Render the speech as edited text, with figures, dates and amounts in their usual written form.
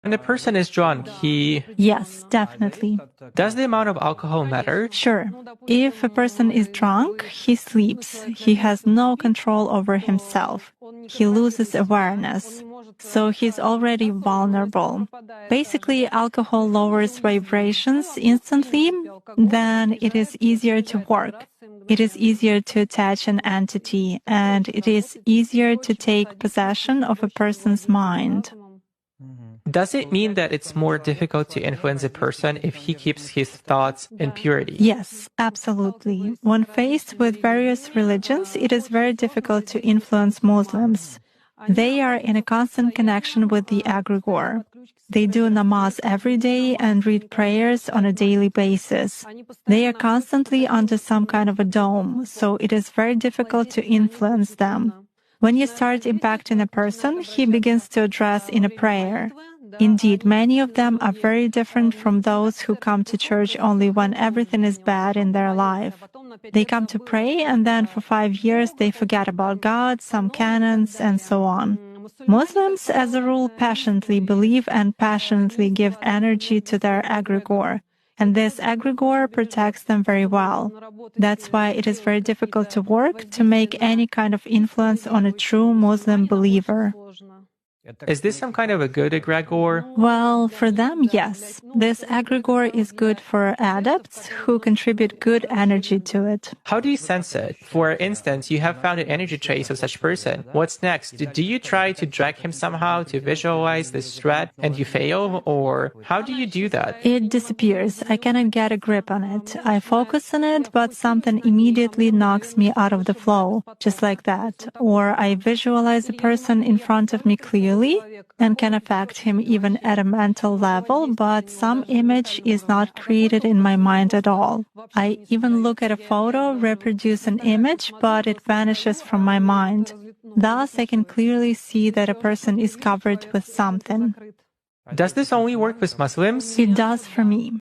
When a person is drunk, Yes, definitely. Does the amount of alcohol matter? Sure. If a person is drunk, he sleeps. He has no control over himself. He loses awareness. So he's already vulnerable. Basically, alcohol lowers vibrations instantly, then it is easier to work. It is easier to attach an entity, and it is easier to take possession of a person's mind. Does it mean that it's more difficult to influence a person if he keeps his thoughts in purity? Yes, absolutely. When faced with various religions, it is very difficult to influence Muslims. They are in a constant connection with the egregore. They do namaz every day and read prayers on a daily basis. They are constantly under some kind of a dome, so it is very difficult to influence them. When you start impacting a person, he begins to address in a prayer. Indeed, many of them are very different from those who come to church only when everything is bad in their life. They come to pray, and then for 5 years they forget about God, some canons, and so on. Muslims, as a rule, passionately believe and passionately give energy to their egregore, and this egregore protects them very well. That's why it is very difficult to work to make any kind of influence on a true Muslim believer. Is this some kind of a good egregore? Well, for them, yes. This egregore is good for adepts who contribute good energy to it. How do you sense it? For instance, you have found an energy trace of such person. What's next? Do you try to drag him somehow to visualize this threat and you fail? Or how do you do that? It disappears. I cannot get a grip on it. I focus on it, but something immediately knocks me out of the flow, just like that. Or I visualize a person in front of me clearly and can affect him even at a mental level, but some image is not created in my mind at all. I even look at a photo, reproduce an image, but it vanishes from my mind. Thus, I can clearly see that a person is covered with something. Does this only work with Muslims? It does for me.